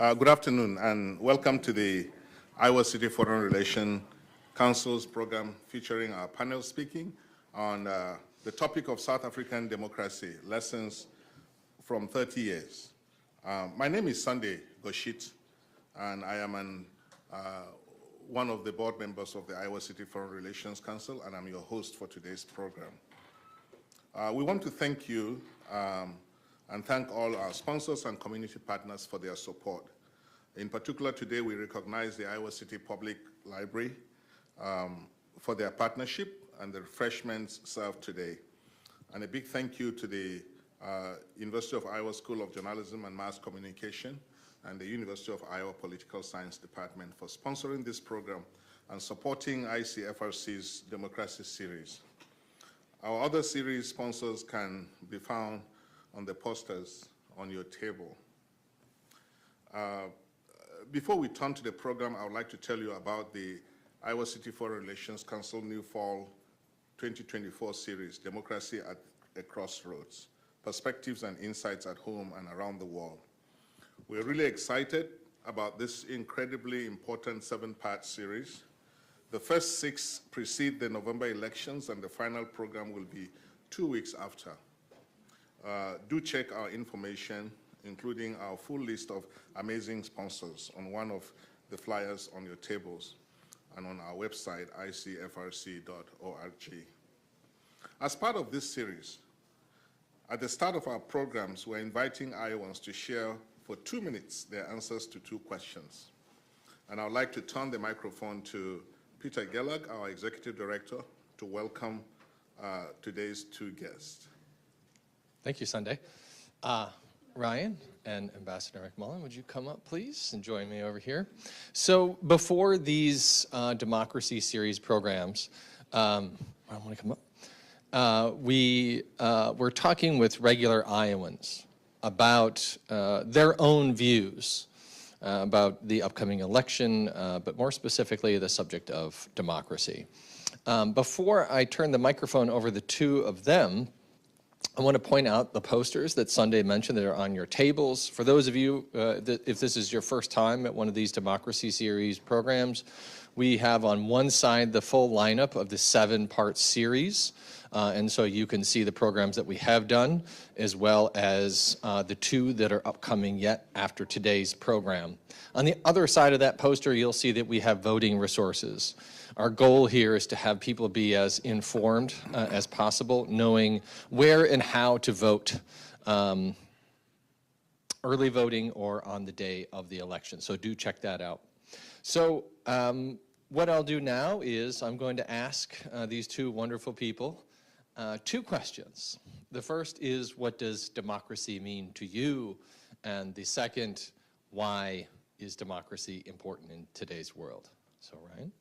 Good afternoon, and welcome to the Iowa City Foreign Relations Council's program featuring our panel speaking on the topic of South African democracy, lessons from 30 years. My name is Sunday Goshit, and I am one of the board members of the Iowa City Foreign Relations Council, and I'm your host for today's program. We want to thank you and thank all our sponsors and community partners for their support. In particular, today we recognize the Iowa City Public Library for their partnership and the refreshments served today. And a big thank you to the University of Iowa School of Journalism and Mass Communication and the University of Iowa Political Science Department for sponsoring this program and supporting ICFRC's Democracy Series. Our other series sponsors can be found on the posters on your table. Before we turn to the program, I would like to tell you about the Iowa City Foreign Relations Council New Fall 2024 series, Democracy at a Crossroads, Perspectives and Insights at Home and Around the World. We're really excited about this incredibly important 7-part series. The first 6 precede the November elections, and the final program will be 2 weeks after. Do check our information, including our full list of amazing sponsors, on one of the flyers on your tables and on our website, icfrc.org. As part of this series, at the start of our programs, we're inviting Iowans to share for 2 minutes their answers to 2 questions. And I'd like to turn the microphone to Peter Gellag, our Executive Director, to welcome today's 2 guests. Thank you, Sunday. Ryan and Ambassador McMullen, would you come up, please, and join me over here? So before these Democracy Series programs, I want to come up. We were talking with regular Iowans about their own views about the upcoming election, but more specifically, the subject of democracy. Before I turn the microphone over the 2 of them, I want to point out the posters that Sunday mentioned that are on your tables. For those of you, if this is your first time at one of these Democracy Series programs, we have on one side the full lineup of the 7-part series. And so you can see the programs that we have done, as well as the 2 that are upcoming yet after today's program. On the other side of that poster, you'll see that we have voting resources. Our goal here is to have people be as informed as possible, knowing where and how to vote, early voting or on the day of the election. So do check that out. So what I'll do now is I'm going to ask these 2 wonderful people 2 questions. The first is, what does democracy mean to you? And the second, why is democracy important in today's world? So Ryan?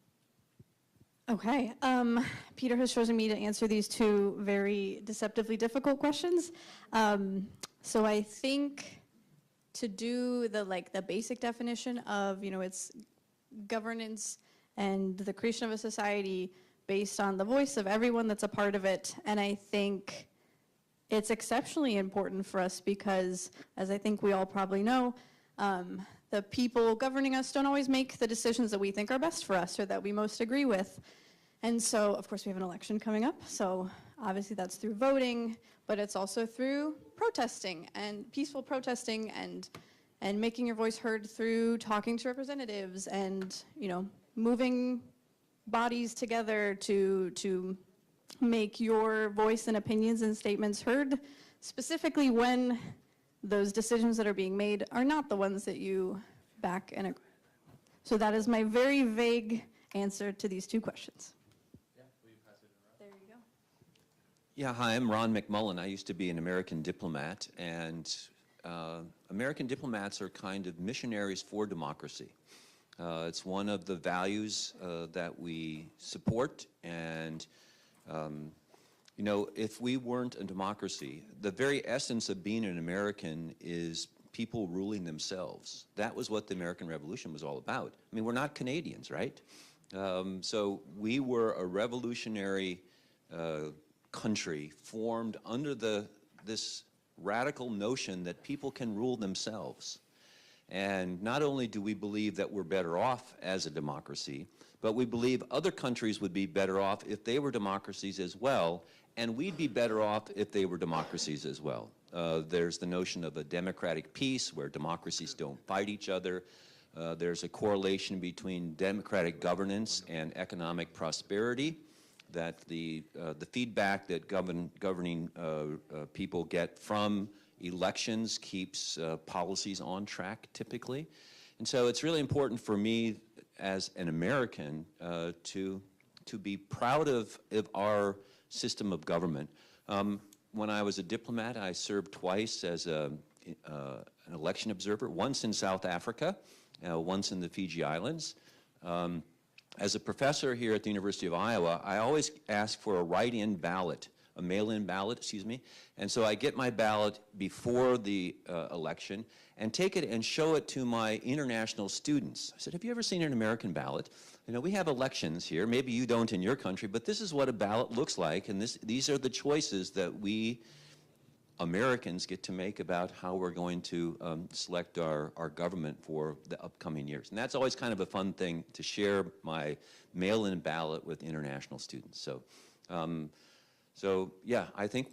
Okay, Peter has chosen me to answer these 2 very deceptively difficult questions. So I think to do the basic definition of, it's governance and the creation of a society based on the voice of everyone that's a part of it. And I think it's exceptionally important for us because, as I think we all probably know, the people governing us don't always make the decisions that we think are best for us or that we most agree with. And so, of course, we have an election coming up, so obviously that's through voting, but it's also through protesting and peaceful protesting and making your voice heard through talking to representatives and, moving bodies together to make your voice and opinions and statements heard, specifically when those decisions that are being made are not the ones that you back and agree. So that is my very vague answer to these 2 questions. Yeah, hi, I'm Ron McMullen. I used to be an American diplomat, and American diplomats are kind of missionaries for democracy. It's one of the values that we support, and if we weren't a democracy, the very essence of being an American is people ruling themselves. That was what the American Revolution was all about. I mean, we're not Canadians, right? So we were a revolutionary country formed under this radical notion that people can rule themselves. And not only do we believe that we're better off as a democracy, but we believe other countries would be better off if they were democracies as well, and we'd be better off if they were democracies as well. There's the notion of a democratic peace where democracies don't fight each other. There's a correlation between democratic governance and economic prosperity, that the feedback that governing people get from elections keeps policies on track typically. And so it's really important for me as an American to be proud of our system of government. When I was a diplomat, I served twice as an election observer, once in South Africa, once in the Fiji Islands. As a professor here at the University of Iowa, I always ask for a write-in ballot, a mail-in ballot, excuse me. And so I get my ballot before the election and take it and show it to my international students. I said, have you ever seen an American ballot? You know, we have elections here. Maybe you don't in your country, but this is what a ballot looks like, and these are the choices that we Americans get to make about how we're going to select our government for the upcoming years. And that's always kind of a fun thing to share my mail-in ballot with international students. So yeah, I think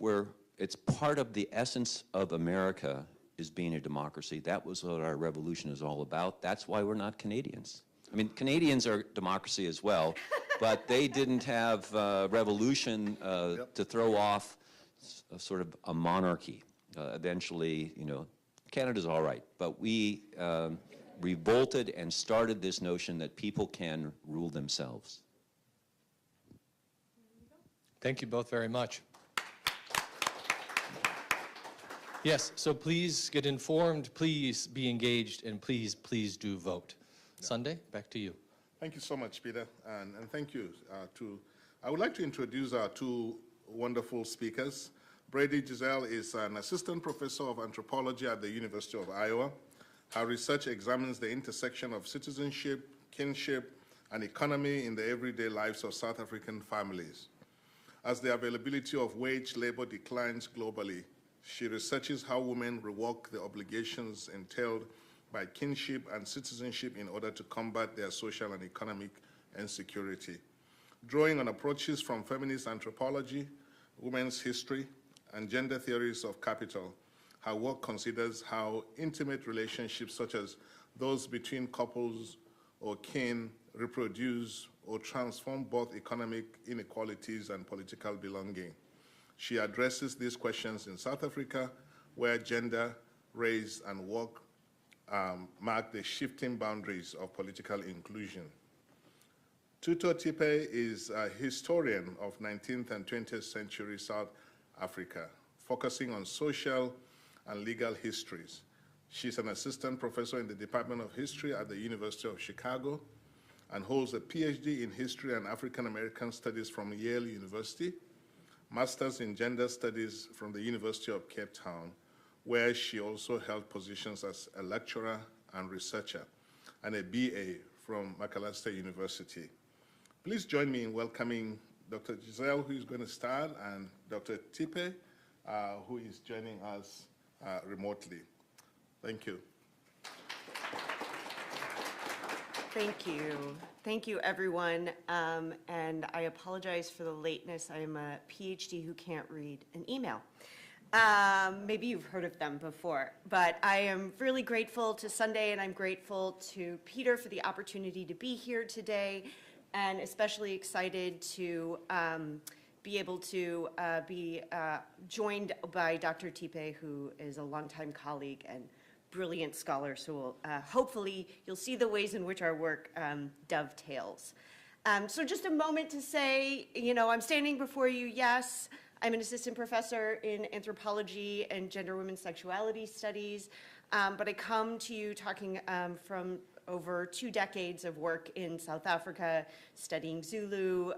it's part of the essence of America is being a democracy. That was what our revolution is all about. That's why we're not Canadians. I mean, Canadians are democracy as well, but they didn't have revolution to throw off sort of a monarchy. Eventually, you know, Canada's all right, but we revolted and started this notion that people can rule themselves. Thank you both very much. Yes, so please get informed, please be engaged, and please do vote. Sunday, back to you. Thank you so much, Peter, and thank you I would like to introduce our two wonderful speakers. Brady Giselle is an assistant professor of anthropology at the University of Iowa. Her research examines the intersection of citizenship, kinship, and economy in the everyday lives of South African families. As the availability of wage labor declines globally, she researches how women rework the obligations entailed by kinship and citizenship in order to combat their social and economic insecurity. Drawing on approaches from feminist anthropology, women's history, and gender theories of capital, her work considers how intimate relationships such as those between couples or kin reproduce or transform both economic inequalities and political belonging. She addresses these questions in South Africa, where gender, race, and work mark the shifting boundaries of political inclusion. Thuto Thipe is a historian of 19th and 20th century South Africa, focusing on social and legal histories. She's an assistant professor in the Department of History at the University of Chicago and holds a Ph.D. in History and African American Studies from Yale University, Master's in Gender Studies from the University of Cape Town, where she also held positions as a lecturer and researcher, and a BA from Macalester University. Please join me in welcoming Dr. Giselle, who is going to start, and Dr. Thipe, who is joining us remotely. Thank you. Thank you. Thank you, everyone. And I apologize for the lateness. I am a Ph.D. who can't read an email. Maybe you've heard of them before, but I am really grateful to Sunday, and I'm grateful to Peter for the opportunity to be here today, and especially excited to be able to be joined by Dr. Thipe, who is a longtime colleague and brilliant scholar. So hopefully you'll see the ways in which our work dovetails. So just a moment to say, you know, I'm standing before you, yes, I'm an assistant professor in anthropology and gender, women's sexuality studies, but I come to you talking from over 2 decades of work in South Africa, studying Zulu,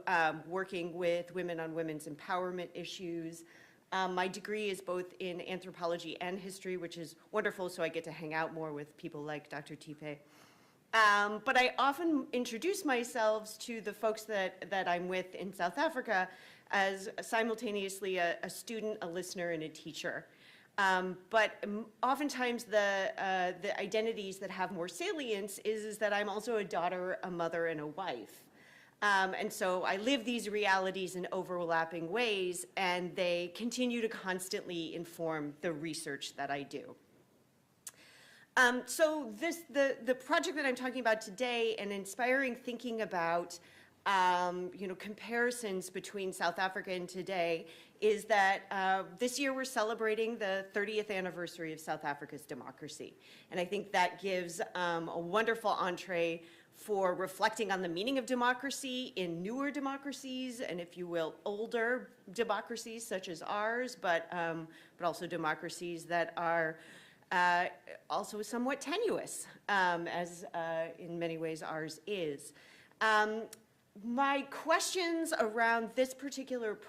working with women on women's empowerment issues. My degree is both in anthropology and history, which is wonderful, so I get to hang out more with people like Dr. Thipe. But I often introduce myself to the folks that I'm with in South Africa as simultaneously a student, a listener, and a teacher. But oftentimes the identities that have more salience is that I'm also a daughter, a mother, and a wife. And so I live these realities in overlapping ways, and they continue to constantly inform the research that I do. So the project that I'm talking about today, and inspiring thinking about comparisons between South Africa and today, is that this year we're celebrating the 30th anniversary of South Africa's democracy. And I think that gives a wonderful entree for reflecting on the meaning of democracy in newer democracies, and if you will, older democracies such as ours, but also democracies that are also somewhat tenuous, as in many ways ours is. My questions around this particular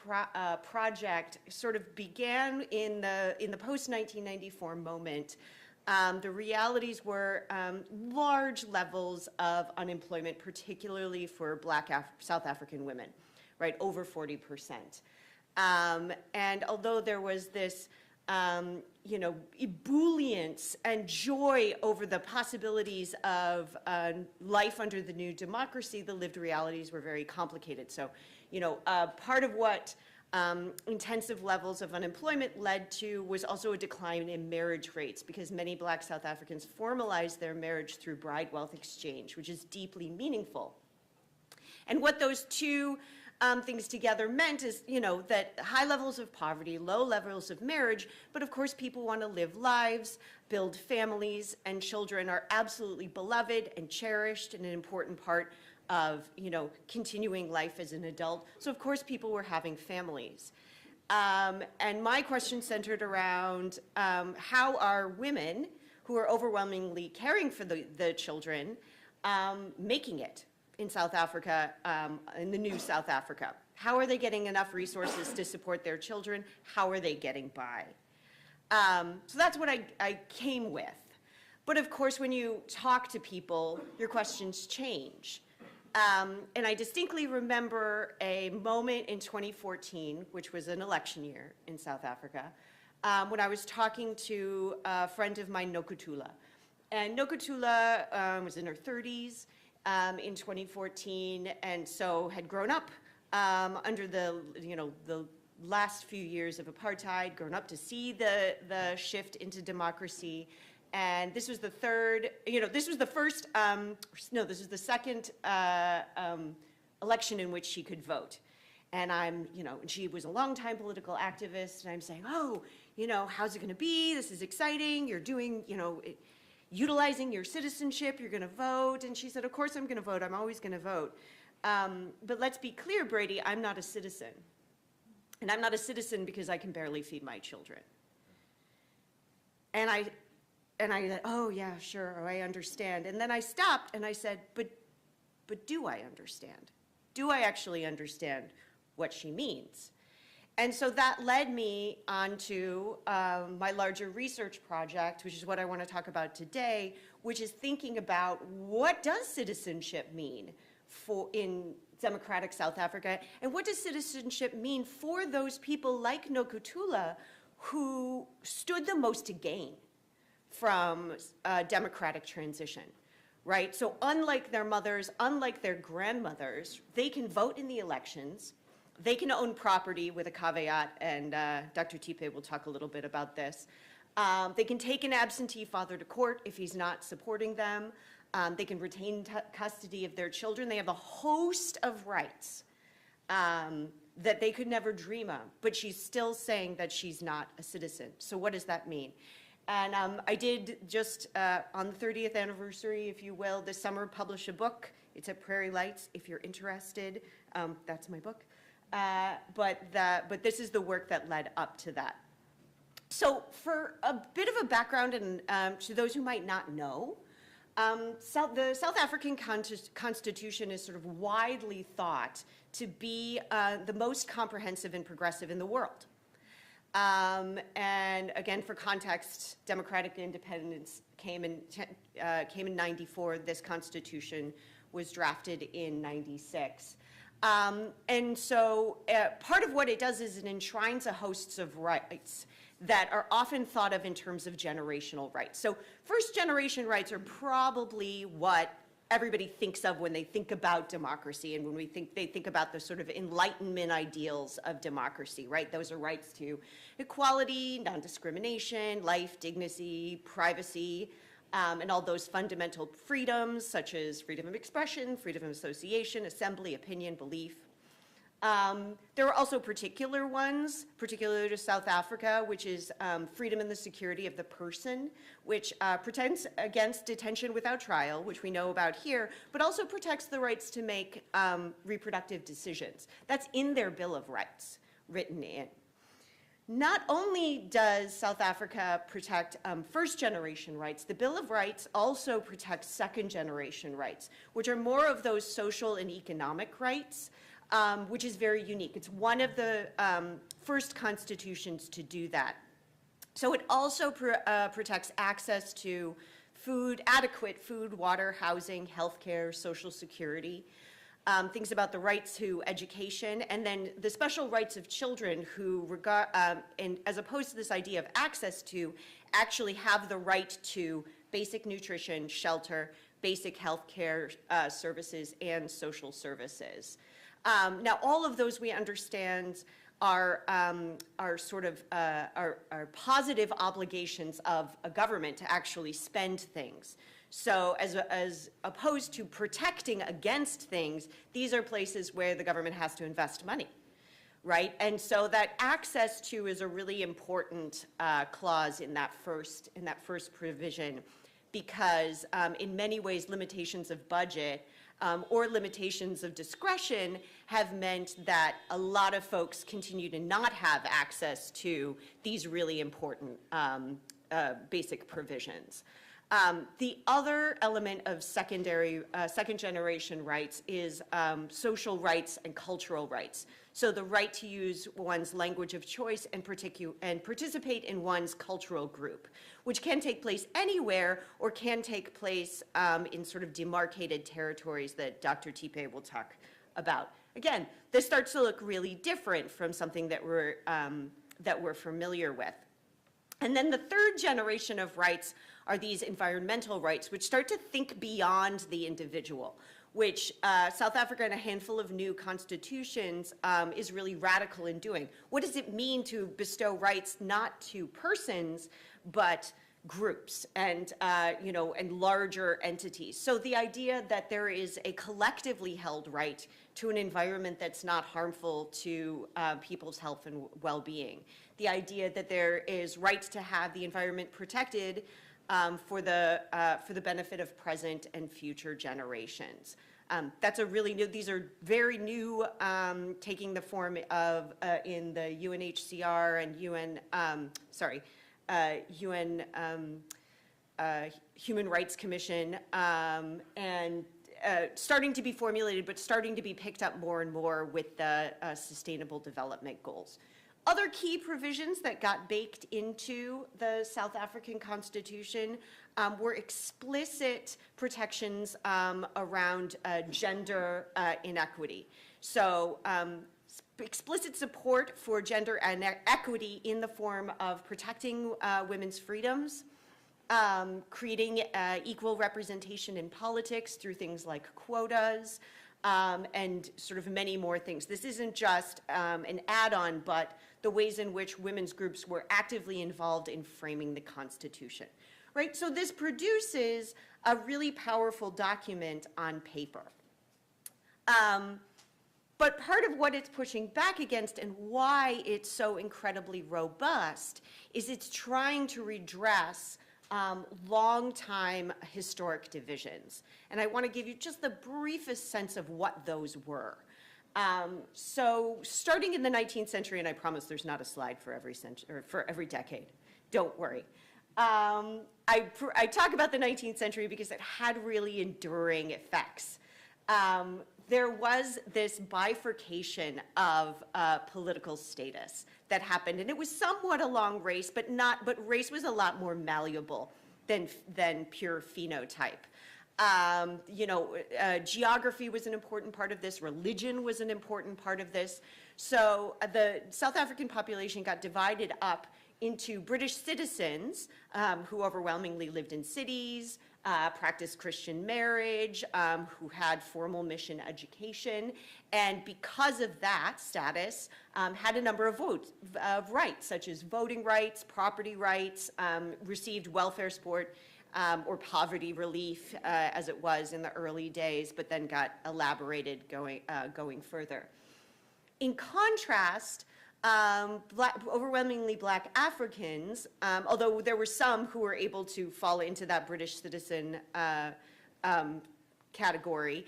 project sort of began in the post-1994 moment. The realities were large levels of unemployment, particularly for Black South African women, right, over 40%. And although there was this ebullience and joy over the possibilities of life under the new democracy, the lived realities were very complicated. So, part of what intensive levels of unemployment led to was also a decline in marriage rates, because many Black South Africans formalized their marriage through bride wealth exchange, which is deeply meaningful. And what those two things together meant is, that high levels of poverty, low levels of marriage, but of course people want to live lives, build families, and children are absolutely beloved and cherished and an important part of, continuing life as an adult. So of course people were having families. And my question centered around how are women who are overwhelmingly caring for the children making it in South Africa, in the new South Africa? How are they getting enough resources to support their children? How are they getting by? So that's what I came with. But of course, when you talk to people, your questions change. And I distinctly remember a moment in 2014, which was an election year in South Africa, when I was talking to a friend of mine, Nokutula. And Nokutula was in her 30s in 2014, and so had grown up under the last few years of apartheid, grown up to see the shift into democracy. And this was the this was the second election in which she could vote. And she was a longtime political activist, and I'm saying, how's it gonna be? This is exciting, you're doing, utilizing your citizenship, you're gonna vote. And she said, of course I'm gonna vote, I'm always gonna vote. But let's be clear, Brady, I'm not a citizen. And I'm not a citizen because I can barely feed my children. And I said, oh yeah, sure, I understand. And then I stopped and I said, but do I understand? Do I actually understand what she means? And so that led me onto my larger research project, which is what I want to talk about today, which is thinking about what does citizenship mean in democratic South Africa, and what does citizenship mean for those people like Nokutula who stood the most to gain from democratic transition, right? So unlike their mothers, unlike their grandmothers, they can vote in the elections. They can own property with a caveat, and Dr. Thipe will talk a little bit about this. They can take an absentee father to court if he's not supporting them. They can retain custody of their children. They have a host of rights that they could never dream of, but she's still saying that she's not a citizen. So what does that mean? And I did just on the 30th anniversary, if you will, this summer publish a book. It's at Prairie Lights if you're interested. That's my book. But this is the work that led up to that. So for a bit of a background, and to those who might not know, the South African Constitution is sort of widely thought to be the most comprehensive and progressive in the world. And again, for context, democratic independence came in 94. This Constitution was drafted in 96. And so part of what it does is it enshrines a host of rights that are often thought of in terms of generational rights. So first generation rights are probably what everybody thinks of when they think about democracy and when they think about the sort of Enlightenment ideals of democracy, right? Those are rights to equality, non-discrimination, life, dignity, privacy, and all those fundamental freedoms such as freedom of expression, freedom of association, assembly, opinion, belief. There are also particular ones, particularly to South Africa, which is freedom and the security of the person, which protects against detention without trial, which we know about here, but also protects the rights to make reproductive decisions. That's in their Bill of Rights, written in. Not only does South Africa protect first-generation rights, the Bill of Rights also protects second-generation rights, which are more of those social and economic rights, which is very unique. It's one of the first constitutions to do that. So it also protects access to food, adequate food, water, housing, healthcare, social security, things about the rights to education, and then the special rights of children who regard, and as opposed to this idea of access to, actually have the right to basic nutrition, shelter, basic healthcare services, and social services. Now, all of those we understand are sort of are positive obligations of a government to actually spend things. So as opposed to protecting against things, these are places where the government has to invest money, right? And so that access to is a really important clause in that first provision, because in many ways limitations of budget or limitations of discretion have meant that a lot of folks continue to not have access to these really important basic provisions. The other element of second generation rights is social rights and cultural rights. So the right to use one's language of choice and participate in one's cultural group, which can take place anywhere or can take place in sort of demarcated territories that Dr. Thipe will talk about. Again, this starts to look really different from something that we're familiar with. And then the third generation of rights are these environmental rights, which start to think beyond the individual, which South Africa and a handful of new constitutions is really radical in doing. What does it mean to bestow rights not to persons, but groups and, and larger entities? So the idea that there is a collectively held right to an environment that's not harmful to people's health and well-being. The idea that there is rights to have the environment protected for the benefit of present and future generations. That's a really new, these are very new, taking the form of in the UNHCR and UN Human Rights Commission, and starting to be formulated, but starting to be picked up more and more with the Sustainable Development Goals. Other key provisions that got baked into the South African Constitution were explicit protections around gender inequity. So explicit support for gender equity in the form of protecting women's freedoms, creating equal representation in politics through things like quotas, and sort of many more things. This isn't just an add-on, but the ways in which women's groups were actively involved in framing the Constitution, right? So this produces a really powerful document on paper. But part of what it's pushing back against and why it's so incredibly robust is it's trying to redress long-time historic divisions. And I want to give you just the briefest sense of what those were. So starting in the 19th century, and I promise there's not a slide for every century, or for every decade, don't worry. I talk about the 19th century because it had really enduring effects. There was this bifurcation of political status that happened, and it was somewhat along race, but race was a lot more malleable than pure phenotype. Geography was an important part of this. Religion was an important part of this. So the South African population got divided up into British citizens who overwhelmingly lived in cities, practiced Christian marriage, who had formal mission education, and because of that status, had a number of rights, such as voting rights, property rights, received welfare support or poverty relief, as it was in the early days, but then got elaborated going further. In contrast, overwhelmingly Black Africans, although there were some who were able to fall into that British citizen category,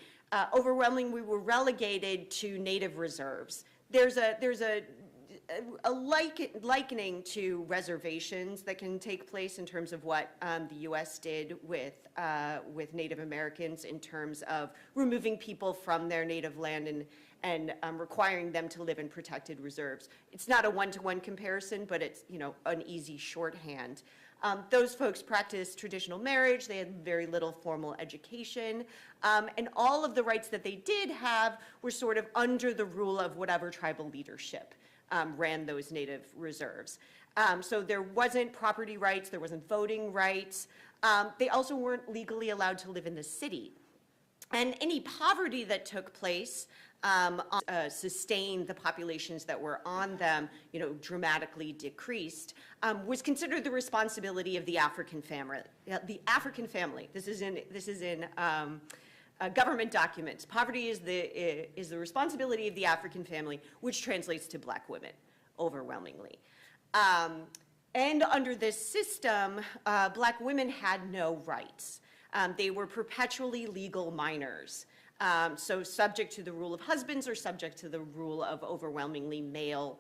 overwhelmingly we were relegated to native reserves. There's a likening to reservations that can take place in terms of what the U.S. did with Native Americans in terms of removing people from their native land and requiring them to live in protected reserves. It's not a one-to-one comparison, but it's an easy shorthand. Those folks practiced traditional marriage. They had very little formal education. And all of the rights that they did have were sort of under the rule of whatever tribal leadership ran those native reserves. So there wasn't property rights. There wasn't voting rights. They also weren't legally allowed to live in the city. And any poverty that took place sustained the populations that were on them, dramatically decreased, was considered the responsibility of the African family. The African family. This is in government documents. Poverty is the responsibility of the African family, which translates to Black women, overwhelmingly. And under this system, Black women had no rights. They were perpetually legal minors. So subject to the rule of husbands or subject to the rule of overwhelmingly male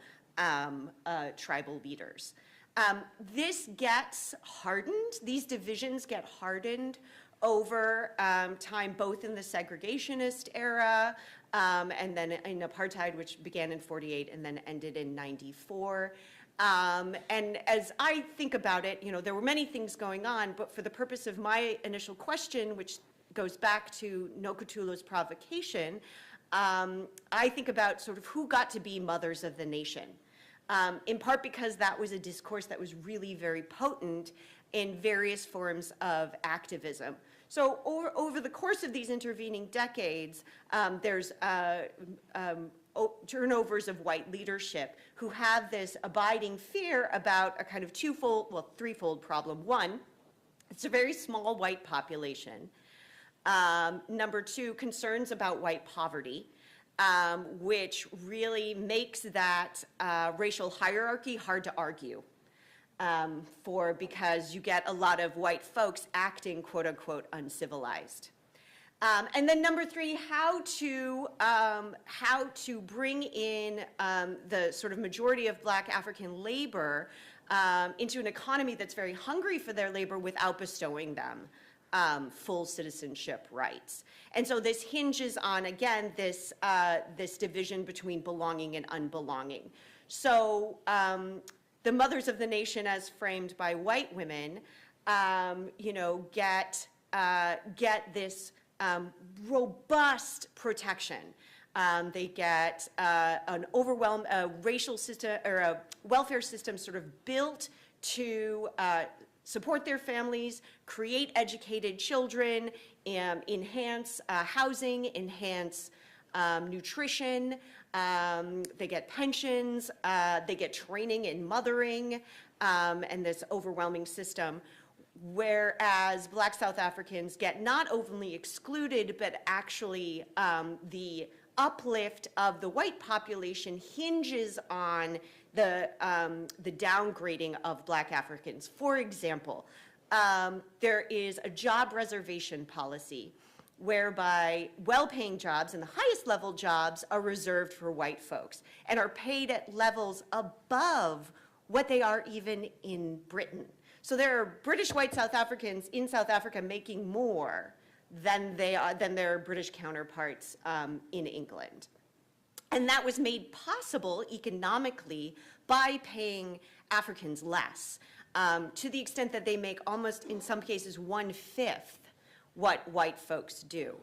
tribal leaders. This gets hardened. These divisions get hardened over time, both in the segregationist era and then in apartheid, which began in 48 and then ended in 94. And as I think about it, there were many things going on, but for the purpose of my initial question, which goes back to Nokutulo's provocation, I think about sort of who got to be mothers of the nation, in part because that was a discourse that was really very potent in various forms of activism. So over the course of these intervening decades, there's turnovers of white leadership who have this abiding fear about a kind of threefold problem. One, it's a very small white population. Number two, concerns about white poverty, which really makes that racial hierarchy hard to argue because you get a lot of white folks acting quote unquote uncivilized. And then number three, how to bring in the sort of majority of Black African labor into an economy that's very hungry for their labor without bestowing them full citizenship rights. And so this hinges on, again, this division between belonging and unbelonging. So the mothers of the nation as framed by white women, get this robust protection. They get an racial system or a welfare system sort of built to support their families, create educated children, enhance housing, enhance nutrition. They get pensions, they get training in mothering, and this overwhelming system. Whereas Black South Africans get not only excluded, but actually the uplift of the white population hinges on the downgrading of Black Africans. For example, there is a job reservation policy whereby well-paying jobs and the highest level jobs are reserved for white folks and are paid at levels above what they are even in Britain. So there are British white South Africans in South Africa making more than their British counterparts in England. And that was made possible economically by paying Africans less, to the extent that they make almost, in some cases, 1/5 what white folks do,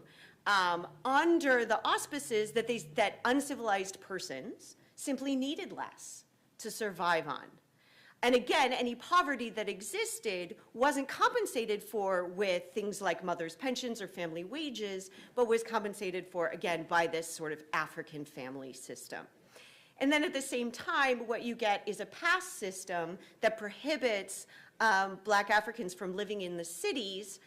under the auspices that uncivilized persons simply needed less to survive on. And again, any poverty that existed wasn't compensated for with things like mother's pensions or family wages, but was compensated for, again, by this sort of African family system. And then at the same time, what you get is a pass system that prohibits Black Africans from living in the cities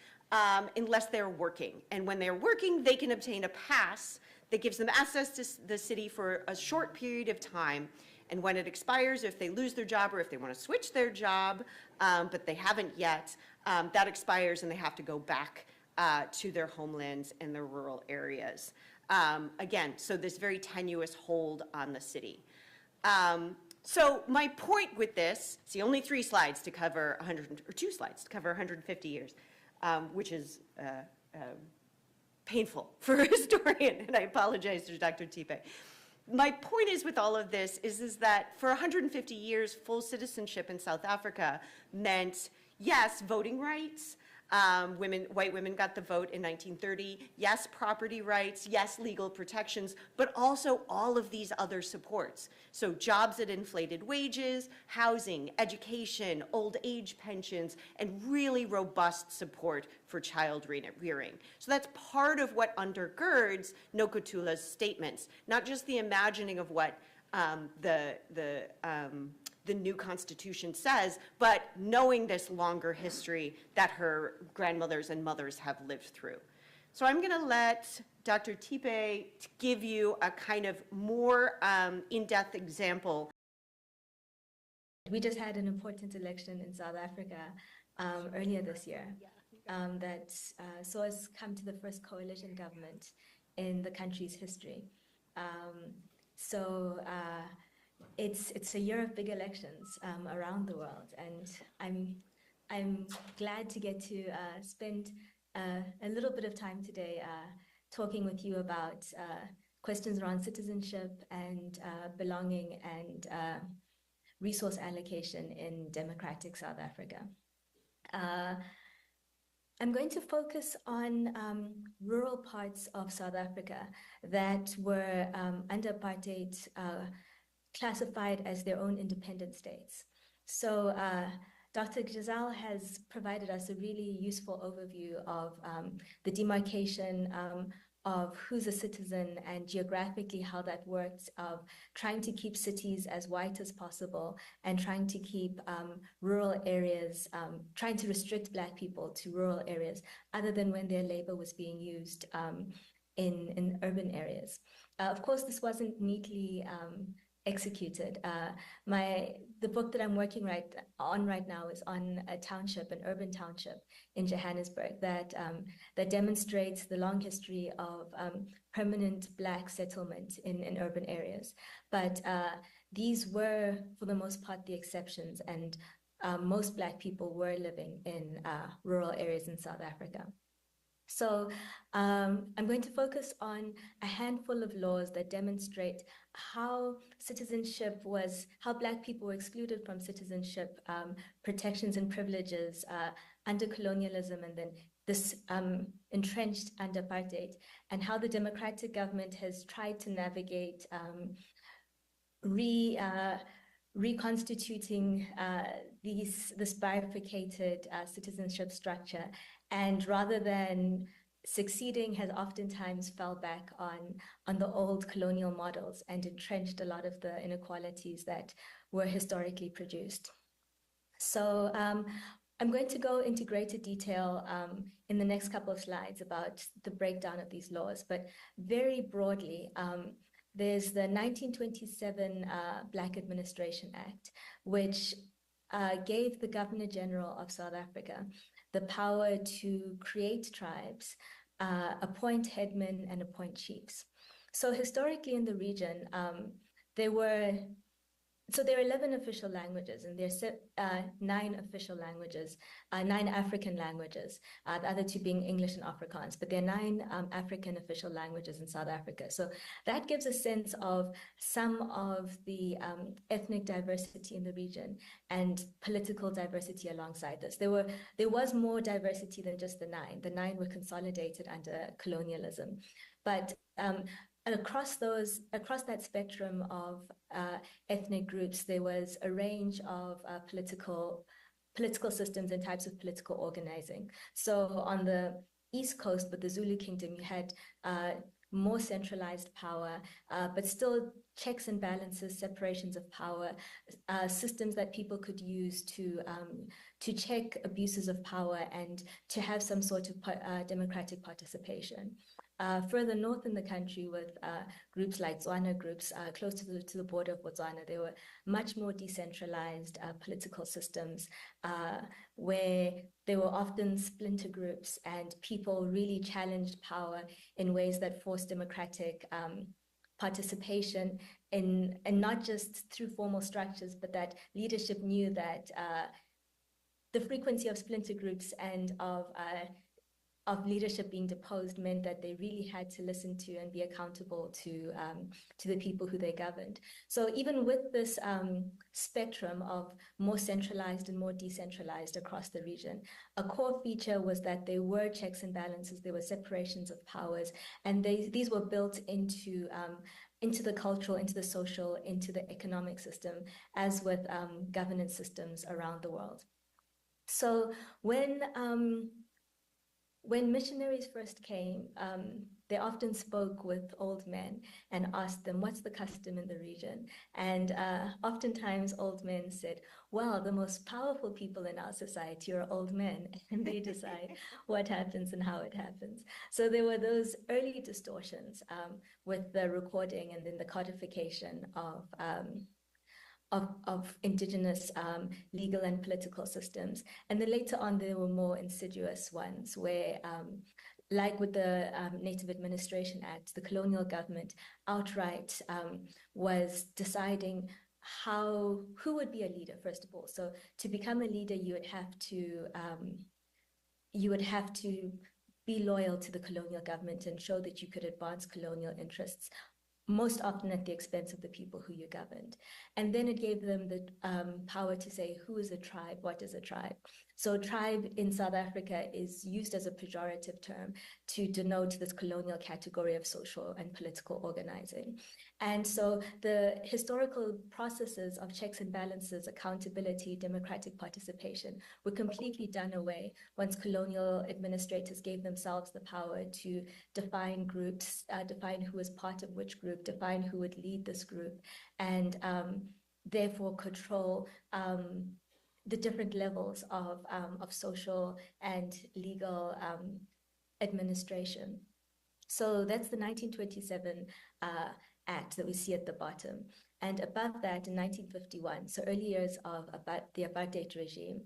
unless they're working. And when they're working, they can obtain a pass that gives them access to the city for a short period of time. And when it expires, if they lose their job or if they want to switch their job, but they haven't yet, that expires and they have to go back to their homelands and their rural areas. Again, so this very tenuous hold on the city. So my point with this, see, only 3 slides to cover 2 slides to cover 150 years, which is painful for a historian, and I apologize to Dr. Thipe. My point is with all of this is that for 150 years, full citizenship in South Africa meant, yes, voting rights. White women got the vote in 1930. Yes, property rights. Yes, legal protections, but also all of these other supports. So jobs at inflated wages, housing, education, old age pensions, and really robust support for child rearing. So that's part of what undergirds Nokutula's statements, not just the imagining of what the new Constitution says, but knowing this longer history that her grandmothers and mothers have lived through. So I'm going to let Dr. Thipe give you a kind of more in-depth example. We just had an important election in South Africa earlier this year that saw us come to the first coalition government in the country's history. It's a year of big elections around the world, and I'm glad to get to spend a little bit of time today talking with you about questions around citizenship and belonging and resource allocation in democratic South Africa. I'm going to focus on rural parts of South Africa that were under apartheid classified as their own independent states. So Dr. Giselle has provided us a really useful overview of the demarcation of who's a citizen and geographically how that works, of trying to keep cities as white as possible and trying to keep rural areas, trying to restrict Black people to rural areas other than when their labor was being used in urban areas. Of course, this wasn't neatly executed. The book that I'm working on right now is on a township, an urban township in Johannesburg that demonstrates the long history of permanent Black settlement in urban areas. But these were, for the most part, the exceptions, and most Black people were living in rural areas in South Africa. So I'm going to focus on a handful of laws that demonstrate how citizenship how Black people were excluded from citizenship protections and privileges under colonialism, and then this entrenched under apartheid, and how the democratic government has tried to navigate reconstituting this bifurcated citizenship structure, and rather than succeeding has oftentimes fell back on the old colonial models and entrenched a lot of the inequalities that were historically produced. So I'm going to go into greater detail in the next couple of slides about the breakdown of these laws, but very broadly, there's the 1927 Black Administration Act, which gave the Governor General of South Africa the power to create tribes, appoint headmen, and appoint chiefs. So historically in the region, there were So there are 11 official languages, and there's 9 official languages, 9 African languages, the other 2 being English and Afrikaans, but there are 9 African official languages in South Africa. So that gives a sense of some of the ethnic diversity in the region and political diversity alongside this. There was more diversity than just the 9. The 9 were consolidated under colonialism, but across that spectrum of ethnic groups, there was a range of political systems and types of political organizing. So on the East Coast, with the Zulu Kingdom, you had more centralized power, but still checks and balances, separations of power, systems that people could use to check abuses of power and to have some sort of democratic participation. Further north in the country, with groups like Tswana groups close to the border of Botswana, there were much more decentralized political systems where there were often splinter groups, and people really challenged power in ways that forced democratic participation and not just through formal structures, but that leadership knew that the frequency of splinter groups and of leadership being deposed meant that they really had to listen to and be accountable to the people who they governed. So even with this spectrum of more centralized and more decentralized across the region, a core feature was that there were checks and balances, there were separations of powers, and these were built into the cultural, into the social, into the economic system, as with governance systems around the world. So when missionaries first came, they often spoke with old men and asked them, what's the custom in the region? And oftentimes old men said, well, the most powerful people in our society are old men, and they decide what happens and how it happens. So there were those early distortions with the recording and then the codification of indigenous legal and political systems. And then later on, there were more insidious ones where, like with the Native Administration Act, the colonial government outright was deciding who would be a leader, first of all. So to become a leader, you would have to be loyal to the colonial government and show that you could advance colonial interests, most often at the expense of the people who you governed. And then it gave them the power to say, who is a tribe? What is a tribe? So tribe in South Africa is used as a pejorative term to denote this colonial category of social and political organizing. And so the historical processes of checks and balances, accountability, democratic participation were completely done away once colonial administrators gave themselves the power to define groups, define who was part of which group, define who would lead this group, and therefore control the different levels of social and legal administration. So that's the 1927 Act that we see at the bottom. And above that, in 1951, so early years of the apartheid regime,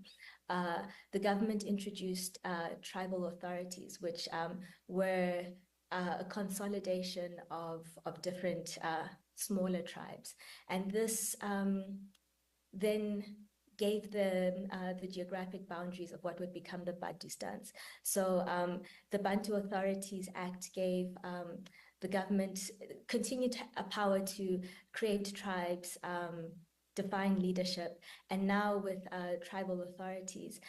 the government introduced tribal authorities, which were a consolidation of different smaller tribes. And this then gave them the geographic boundaries of what would become the Bantustans. So the Bantu Authorities Act gave the government continued power to create tribes, define leadership, and now with tribal authorities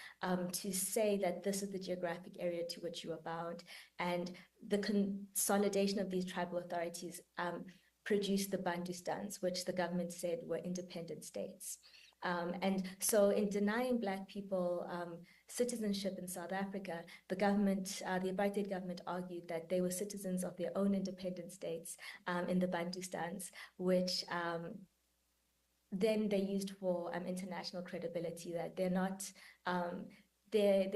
to say that this is the geographic area to which you are bound. And the consolidation of these tribal authorities produced the Bantustans, which the government said were independent states. And so in denying Black people citizenship in South Africa, the government, the apartheid government, argued that they were citizens of their own independent states in the Bantustans, which then they used for international credibility, that they're not, they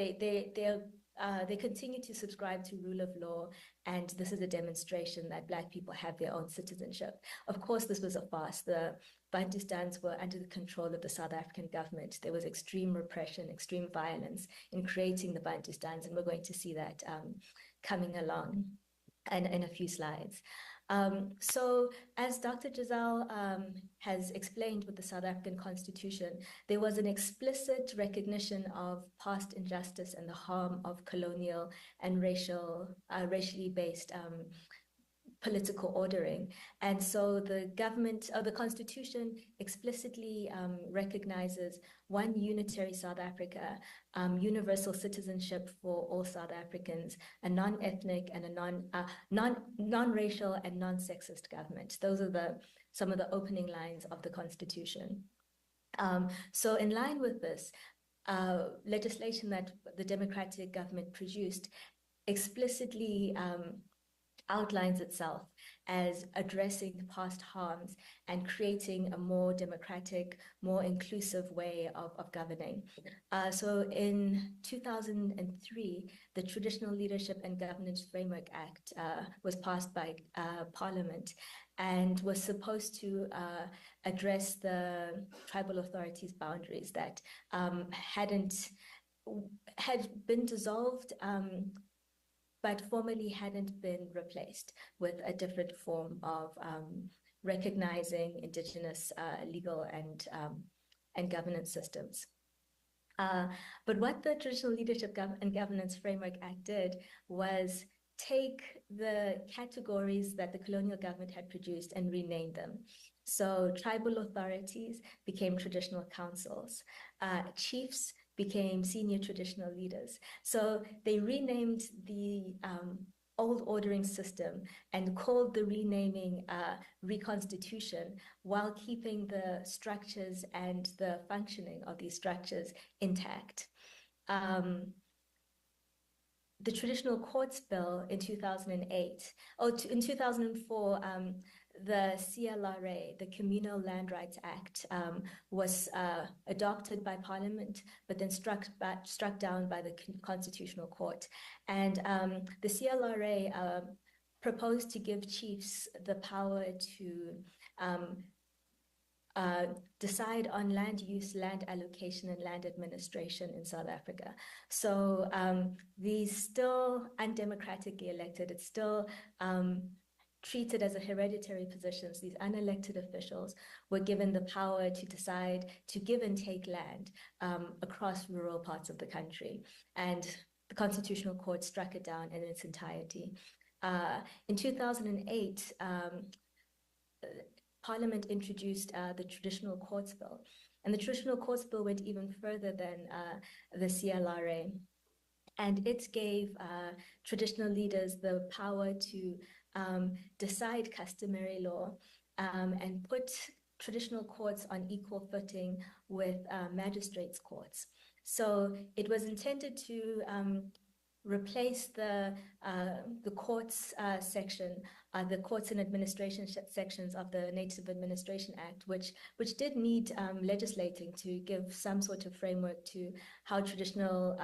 continue to subscribe to rule of law, and this is a demonstration that Black people have their own citizenship. Of course, this was a farce. The Bantustans were under the control of the South African government. There was extreme repression, extreme violence in creating the Bantustans, and we're going to see that coming along in a few slides. So as Dr. Giselle has explained with the South African Constitution, there was an explicit recognition of past injustice and the harm of colonial and racially based political ordering. And so the government, or the constitution explicitly recognizes one unitary South Africa, universal citizenship for all South Africans, a non-ethnic and a non-racial and non-sexist government. Those are some of the opening lines of the constitution. So in line with this, legislation that the democratic government produced explicitly outlines itself as addressing past harms and creating a more democratic, more inclusive way of governing. So in 2003, the Traditional Leadership and Governance Framework Act was passed by Parliament and was supposed to address the tribal authorities' boundaries that had been dissolved but formally hadn't been replaced with a different form of recognizing indigenous legal and governance systems. But what the Traditional Leadership and Governance Framework Act did was take the categories that the colonial government had produced and rename them. So tribal authorities became traditional councils, chiefs became senior traditional leaders. So they renamed the old ordering system and called the renaming reconstitution, while keeping the structures and the functioning of these structures intact. The Traditional Courts Bill in 2008, in 2004, the CLRA, the Communal Land Rights Act, was adopted by Parliament, but then struck down by the Constitutional Court. And the CLRA proposed to give chiefs the power to decide on land use, land allocation, and land administration in South Africa. So these still undemocratically elected, it's still treated as a hereditary positions. These unelected officials were given the power to decide to give and take land across rural parts of the country. And the Constitutional Court struck it down in its entirety. In 2008, Parliament introduced the Traditional Courts Bill. And the Traditional Courts Bill went even further than the CLRA. And it gave traditional leaders the power to decide customary law and put traditional courts on equal footing with magistrates' courts. So it was intended to replace the courts section, the courts and administration sections of the Native Administration Act, which did need legislating to give some sort of framework to how traditional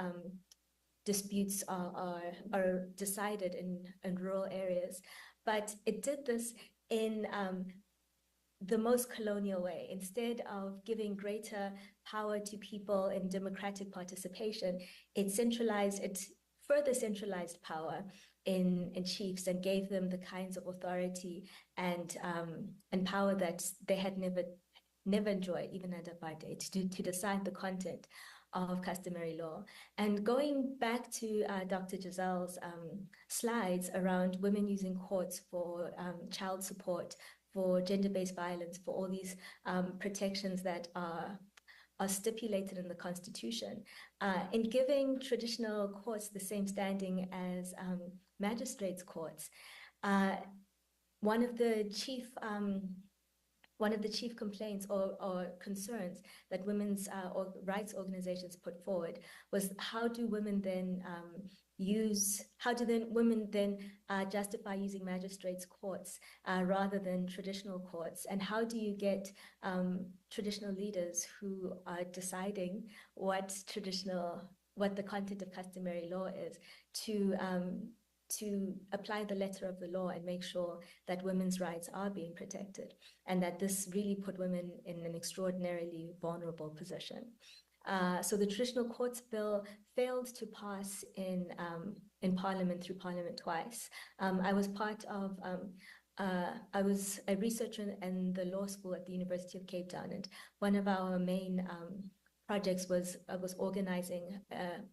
disputes are decided in rural areas. But it did this in the most colonial way. Instead of giving greater power to people in democratic participation, it further centralized power in chiefs and gave them the kinds of authority and power that they had never enjoyed, even under apartheid, to decide the content of customary law. And going back to Dr. Giselle's slides around women using courts for child support, for gender-based violence, for all these protections that are stipulated in the Constitution, in giving traditional courts the same standing as magistrates' courts, one of the chief complaints or concerns that women's rights organizations put forward was how do women then justify using magistrates' courts rather than traditional courts? And how do you get traditional leaders who are deciding what the content of customary law is to apply the letter of the law and make sure that women's rights are being protected, and that this really put women in an extraordinarily vulnerable position. So the Traditional Courts Bill failed to pass in Parliament through Parliament twice. I was part of I was a researcher in the law school at the University of Cape Town, and one of our main projects was organizing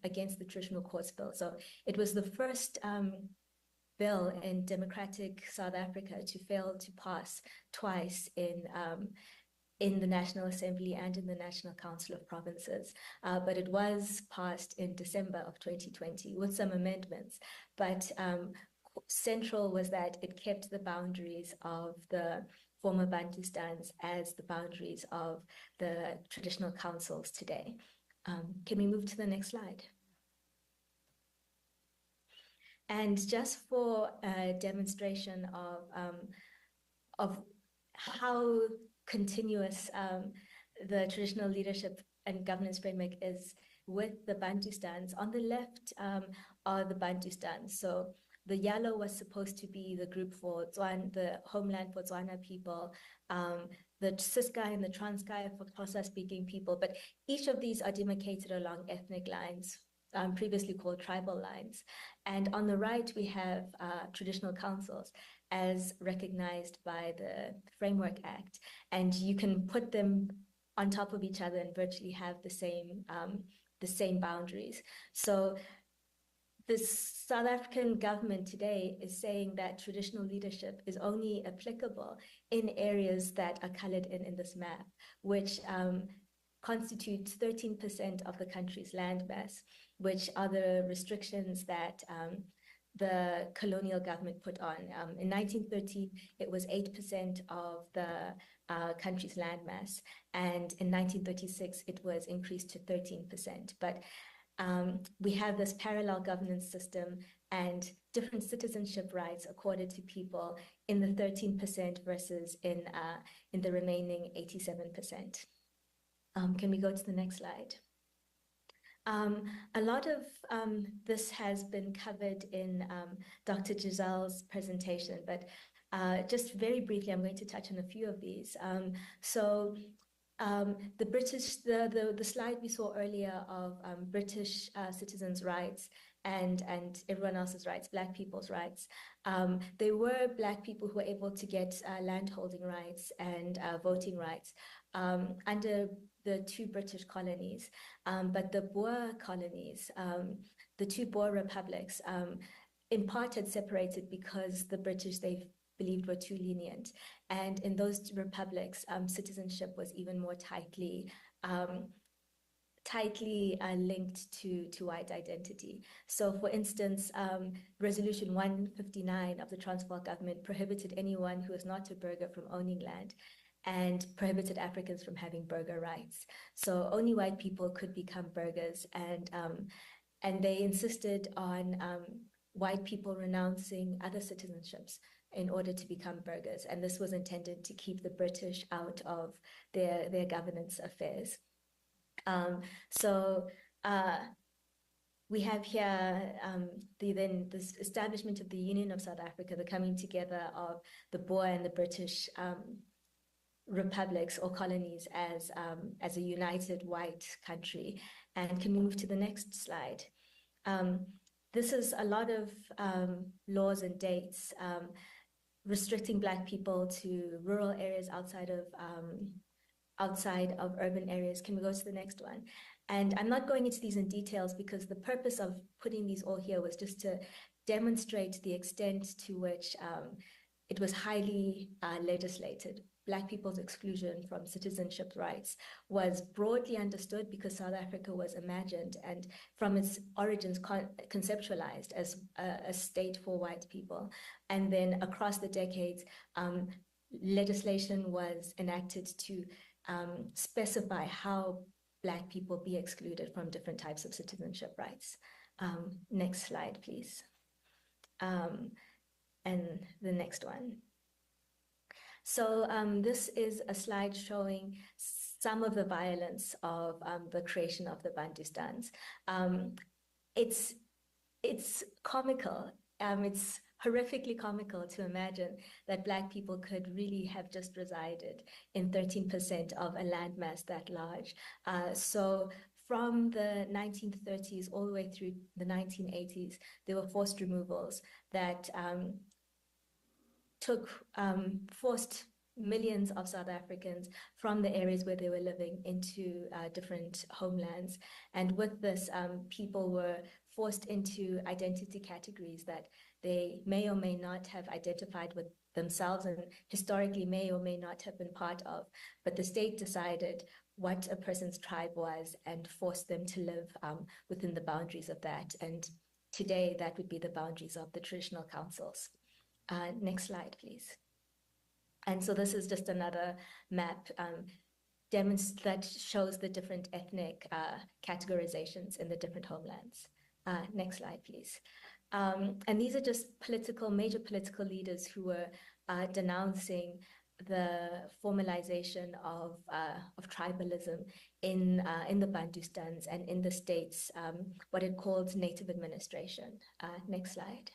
against the traditional courts bill. So it was the first bill in democratic South Africa to fail to pass twice in the National Assembly and in the National Council of Provinces. But it was passed in December of 2020 with some amendments. But central was that it kept the boundaries of the former Bantustans as the boundaries of the traditional councils today. Can we move to the next slide? And just for a demonstration of how continuous the traditional leadership and governance framework is with the Bantustans, on the left are the Bantustans. So the yellow was supposed to be the group for Tswana, the homeland for Tswana people, the Ciskei and the Transkei for Xhosa-speaking people, but each of these are demarcated along ethnic lines, previously called tribal lines. And on the right, we have traditional councils as recognized by the Framework Act. And you can put them on top of each other and virtually have the same boundaries. So the South African government today is saying that traditional leadership is only applicable in areas that are colored in this map, which constitutes 13% of the country's landmass, which are the restrictions that the colonial government put on. In 1913, it was 8% of the country's landmass, and in 1936, it was increased to 13%. But we have this parallel governance system and different citizenship rights accorded to people in the 13% versus in the remaining 87%. Can we go to the next slide? A lot of this has been covered in Dr. Giselle's presentation, but just very briefly, I'm going to touch on a few of these. The British, the slide we saw earlier of British citizens' rights and everyone else's rights, Black people's rights. There were Black people who were able to get landholding rights and voting rights under the two British colonies, but the Boer colonies, the two Boer republics, in part had separated because the British, they believed, were too lenient. And in those republics, citizenship was even more tightly linked to white identity. So for instance, Resolution 159 of the Transvaal government prohibited anyone who was not a burgher from owning land and prohibited Africans from having burgher rights. So only white people could become burghers, and they insisted on white people renouncing other citizenships in order to become burghers. And this was intended to keep the British out of their governance affairs. We have here the establishment of the Union of South Africa, the coming together of the Boer and the British republics or colonies as a united white country. And can we move to the next slide? This is a lot of laws and dates restricting Black people to rural areas outside of urban areas. Can we go to the next one? And I'm not going into these in details because the purpose of putting these all here was just to demonstrate the extent to which it was highly legislated. Black people's exclusion from citizenship rights was broadly understood because South Africa was imagined and from its origins conceptualized as a state for white people. And then across the decades, legislation was enacted to specify how Black people be excluded from different types of citizenship rights. Next slide, please. And the next one. So this is a slide showing some of the violence of the creation of the Bantustans. It's comical. It's horrifically comical to imagine that Black people could really have just resided in 13% of a landmass that large. So from the 1930s all the way through the 1980s, there were forced removals that forced millions of South Africans from the areas where they were living into different homelands. And with this, people were forced into identity categories that they may or may not have identified with themselves and historically may or may not have been part of. But the state decided what a person's tribe was and forced them to live within the boundaries of that. And today, that would be the boundaries of the traditional councils. Next slide, please. And so this is just another map that shows the different ethnic categorizations in the different homelands. Next slide, please. And these are just major political leaders who were denouncing the formalization of tribalism in the Bantustans and in the states, what it called native administration. Next slide.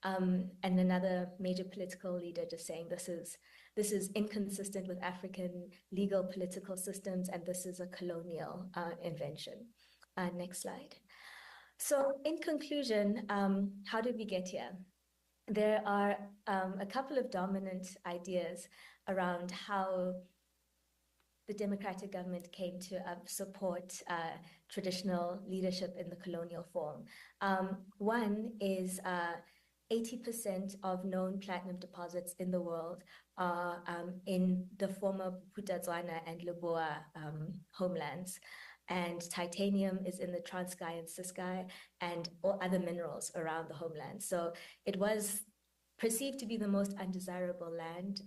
And another major political leader just saying this is inconsistent with African legal political systems, and this is a colonial invention. Next slide. So in conclusion, how did we get here? There are a couple of dominant ideas around how the democratic government came to support traditional leadership in the colonial form. One is 80% of known platinum deposits in the world are in the former Bophuthatswana and Leboa homelands. And titanium is in the Transkei and Ciskei and all other minerals around the homeland. So it was perceived to be the most undesirable land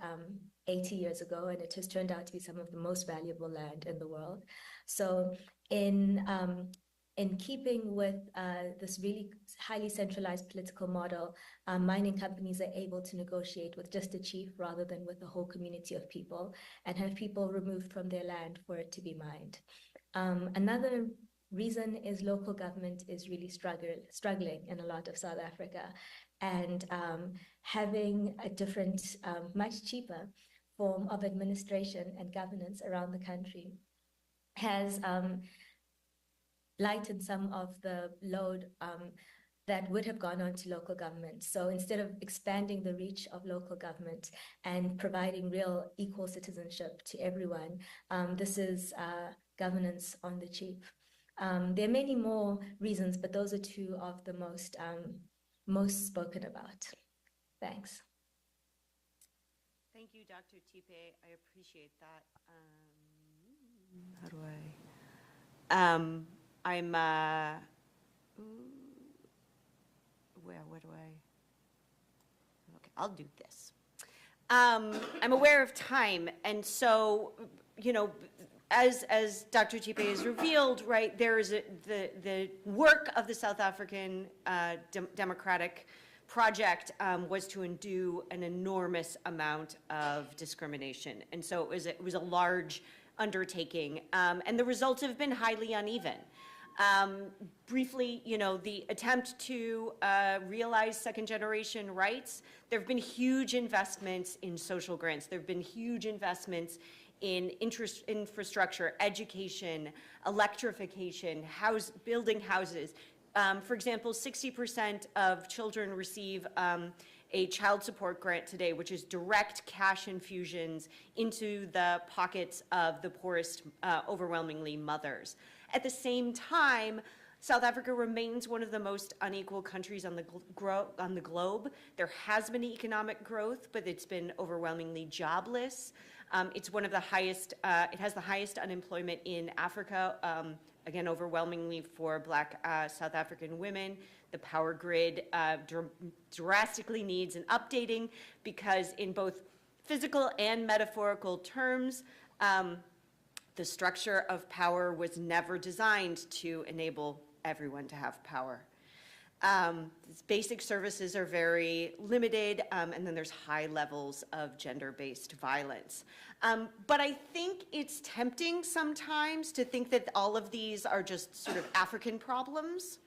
80 years ago, and it has turned out to be some of the most valuable land in the world. So in keeping with this really highly centralized political model, mining companies are able to negotiate with just a chief rather than with a whole community of people and have people removed from their land for it to be mined. Another reason is local government is really struggling in a lot of South Africa, and having a different, much cheaper form of administration and governance around the country has lightened some of the load that would have gone on to local government. So instead of expanding the reach of local government and providing real equal citizenship to everyone, this is governance on the cheap. There are many more reasons, but those are two of the most spoken about. Thanks. Thank you, Dr. Thipe. I appreciate that. How do I? Where do I? Okay, I'll do this. I'm aware of time, and so, you know, as Dr. Thipe has revealed, right, there is the work of the South African Democratic Project was to undo an enormous amount of discrimination, and so it was a large undertaking, and the results have been highly uneven. Briefly, you know, the attempt to realize second-generation rights, there have been huge investments in social grants. There have been huge investments in infrastructure, education, electrification, building houses. For example, 60% of children receive a child support grant today, which is direct cash infusions into the pockets of the poorest, overwhelmingly mothers. At the same time, South Africa remains one of the most unequal countries on the globe. There has been economic growth, but it's been overwhelmingly jobless. It's one of the highest, it has the highest unemployment in Africa, again, overwhelmingly for Black South African women. The power grid drastically needs an updating because in both physical and metaphorical terms, the structure of power was never designed to enable everyone to have power. Basic services are very limited, and then there's high levels of gender-based violence. But I think it's tempting sometimes to think that all of these are just sort of African problems,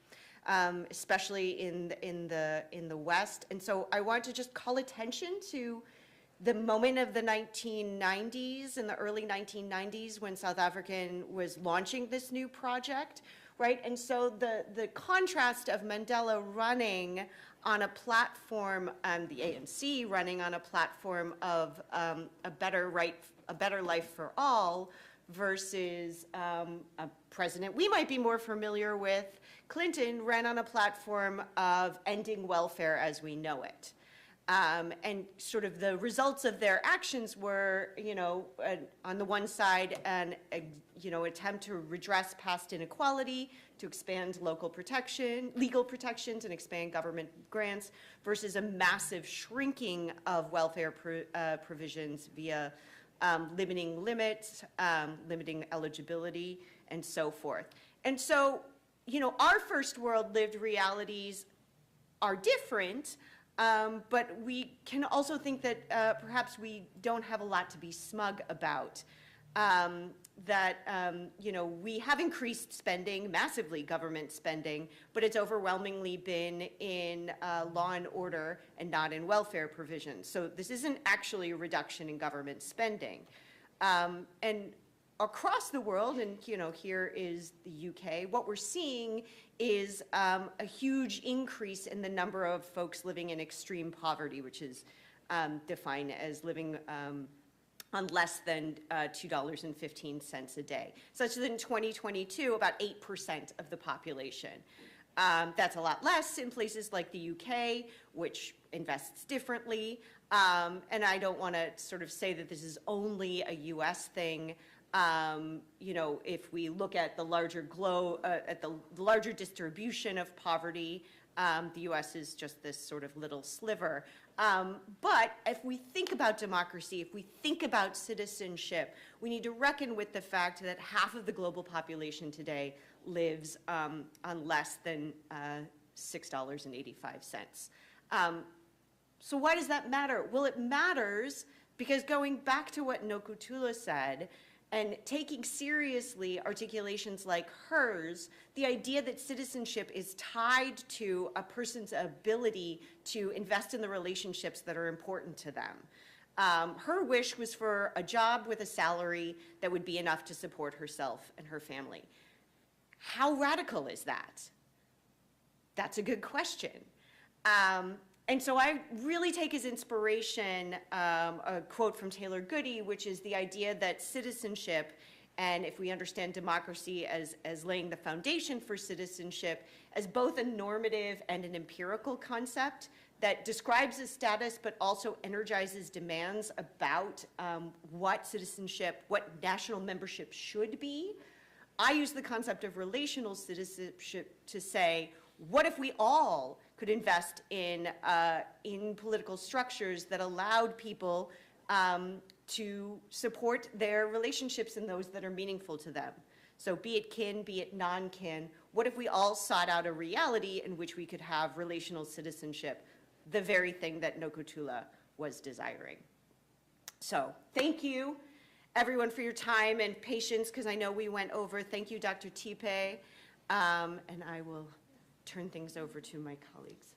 especially in the West. And so I want to just call attention to the moment of the 1990s, in the early 1990s, when South African was launching this new project, right? And so the contrast of Mandela running on a platform, the ANC running on a platform of a better life for all, versus a president we might be more familiar with, Clinton, ran on a platform of ending welfare as we know it. And sort of the results of their actions were, on the one side, an attempt to redress past inequality, to expand legal protections and expand government grants, versus a massive shrinking of welfare provisions via limiting limits, limiting eligibility, and so forth. And so, our first world lived realities are different, but we can also think that perhaps we don't have a lot to be smug about. We have increased spending, massively government spending, but it's overwhelmingly been in law and order and not in welfare provisions. So this isn't actually a reduction in government spending. And across the world, and here is the UK, what we're seeing is a huge increase in the number of folks living in extreme poverty, which is defined as living on less than $2.15 a day. Such that in 2022, about 8% of the population. That's a lot less in places like the UK, which invests differently. And I don't want to sort of say that this is only a US thing. If we look at the larger at the larger distribution of poverty, the US is just this sort of little sliver. But if we think about democracy, if we think about citizenship, we need to reckon with the fact that half of the global population today lives on less than $6.85. So why does that matter? Well, it matters because going back to what Nokutula said, and taking seriously articulations like hers, the idea that citizenship is tied to a person's ability to invest in the relationships that are important to them. Her wish was for a job with a salary that would be enough to support herself and her family. How radical is that? That's a good question. And so I really take as inspiration a quote from Taylor Goody, which is the idea that citizenship, and if we understand democracy as laying the foundation for citizenship, as both a normative and an empirical concept that describes a status but also energizes demands about what citizenship, what national membership should be. I use the concept of relational citizenship to say, what if we all could invest in political structures that allowed people to support their relationships and those that are meaningful to them? So be it kin, be it non-kin, what if we all sought out a reality in which we could have relational citizenship, the very thing that Nokutula was desiring? So thank you, everyone, for your time and patience, because I know we went over. Thank you, Dr. Thipe, and I will turn things over to my colleagues.